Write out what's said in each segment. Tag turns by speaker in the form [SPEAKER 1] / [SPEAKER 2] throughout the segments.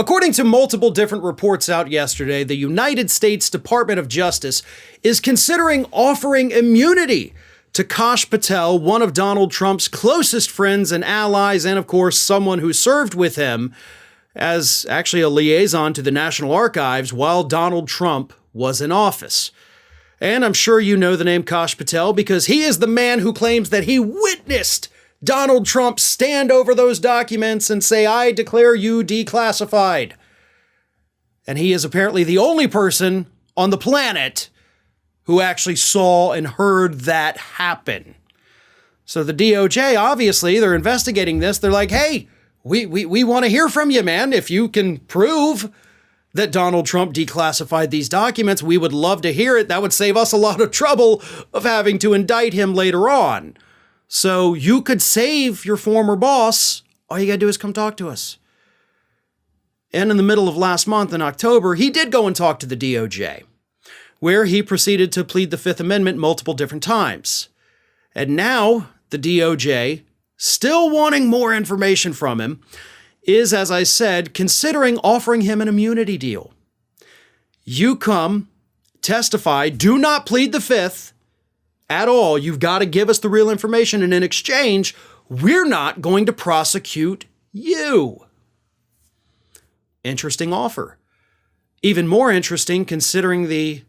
[SPEAKER 1] According to multiple different reports out yesterday, the United States Department of Justice is considering offering immunity to Kash Patel, one of Donald Trump's closest friends and allies, and of course, someone who served with him as actually a liaison to the National Archives while Donald Trump was in office. And I'm sure you know the name Kash Patel because he is the man who claims that he witnessed Donald Trump stand over those documents and say, "I declare you declassified." And he is apparently the only person on the planet who actually saw and heard that happen. So the DOJ, obviously, they're investigating this. They're like, hey, we want to hear from you, man. If you can prove that Donald Trump declassified these documents, we would love to hear it. That would save us a lot of trouble of having to indict him later on. So you could save your former boss. All you got to do is come talk to us. And in the middle of last month, in October, he did go and talk to the DOJ, where he proceeded to plead the Fifth Amendment multiple different times. And now the DOJ, still wanting more information from him, is, as I said, considering offering him an immunity deal. You come, testify, do not plead the Fifth at all. You've got to give us the real information, and in exchange, we're not going to prosecute you. Interesting offer. Even more interesting considering the,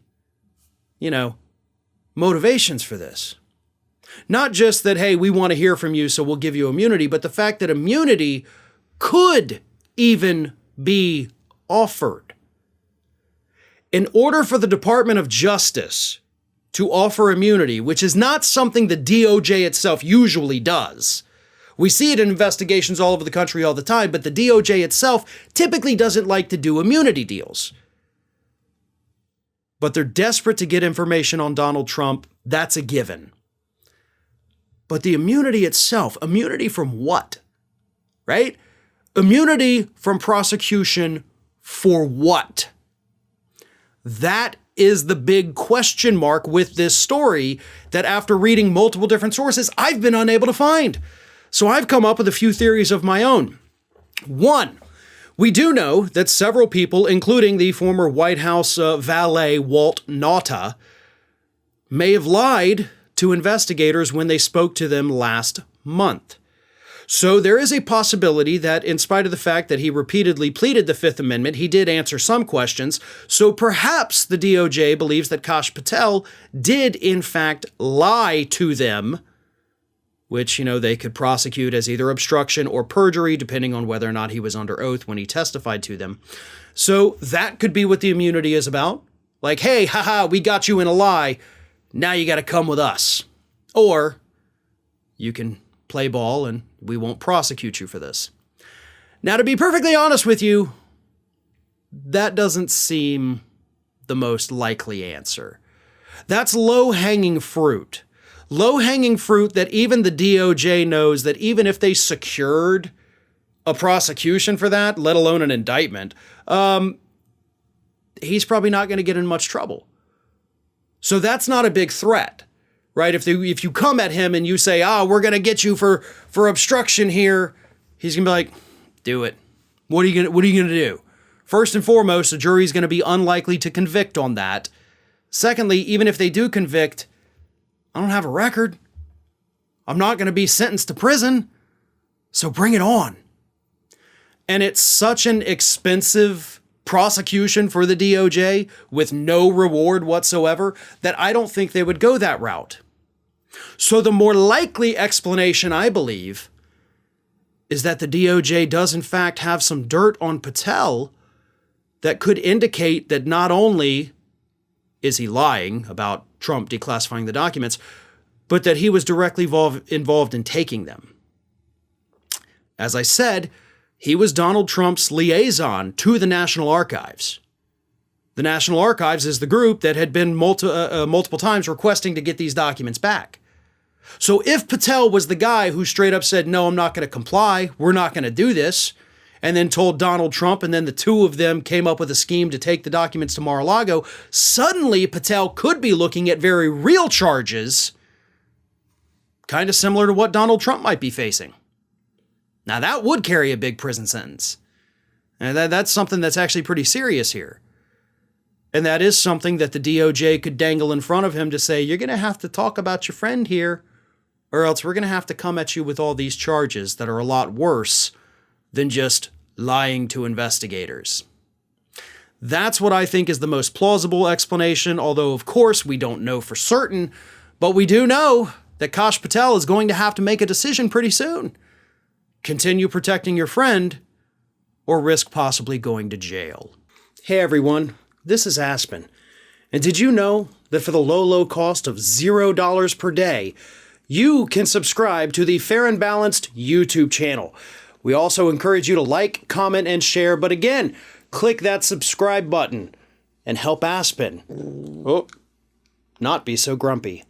[SPEAKER 1] motivations for this. Not just that, hey, we want to hear from you, so we'll give you immunity, but the fact that immunity could even be offered. In order for the Department of Justice to offer immunity, which is not something the DOJ itself usually does. We see it in investigations all over the country all the time, but the DOJ itself typically doesn't like to do immunity deals. But they're desperate to get information on Donald Trump. That's a given. But the immunity itself, immunity from what? Right? Immunity from prosecution for what? That is the big question mark with this story that after reading multiple different sources, I've been unable to find. So I've come up with a few theories of my own. One, we do know that several people, including the former White House valet Walt Nauta, may have lied to investigators when they spoke to them last month. So there is a possibility that in spite of the fact that he repeatedly pleaded the Fifth Amendment, he did answer some questions. So perhaps the DOJ believes that Kash Patel did in fact lie to them, which, they could prosecute as either obstruction or perjury, depending on whether or not he was under oath when he testified to them. So that could be what the immunity is about. Like, hey, haha, we got you in a lie. Now you got to come with us. Or you can play ball and we won't prosecute you for this. Now, to be perfectly honest with you, that doesn't seem the most likely answer. That's low-hanging fruit. Low-hanging fruit that even the DOJ knows that even if they secured a prosecution for that, let alone an indictment, he's probably not going to get in much trouble. So that's not a big threat, right? If you come at him and you say, we're going to get you for obstruction here, he's going to be like, do it. What are you going to do? First and foremost, the jury's going to be unlikely to convict on that. Secondly, even if they do convict, I don't have a record. I'm not going to be sentenced to prison. So bring it on. And it's such an expensive prosecution for the DOJ with no reward whatsoever that I don't think they would go that route. So the more likely explanation, I believe, is that the DOJ does in fact have some dirt on Patel that could indicate that not only is he lying about Trump declassifying the documents, but that he was directly involved in taking them. As I said, he was Donald Trump's liaison to the National Archives. The National Archives is the group that had been multiple times requesting to get these documents back. So if Patel was the guy who straight up said, no, I'm not going to comply, we're not going to do this, and then told Donald Trump, and then the two of them came up with a scheme to take the documents to Mar-a-Lago, suddenly Patel could be looking at very real charges, kind of similar to what Donald Trump might be facing. Now that would carry a big prison sentence. And that's something that's actually pretty serious here. And that is something that the DOJ could dangle in front of him to say, you're going to have to talk about your friend here, or else we're going to have to come at you with all these charges that are a lot worse than just lying to investigators. That's what I think is the most plausible explanation, although of course we don't know for certain, but we do know that Kash Patel is going to have to make a decision pretty soon. Continue protecting your friend, or risk possibly going to jail. Hey everyone, this is Aspen. And did you know that for the low cost of $0 per day, you can subscribe to the Fair and Balanced YouTube channel? We also encourage you to like, comment, and share, but again, click that subscribe button and help Aspen not be so grumpy.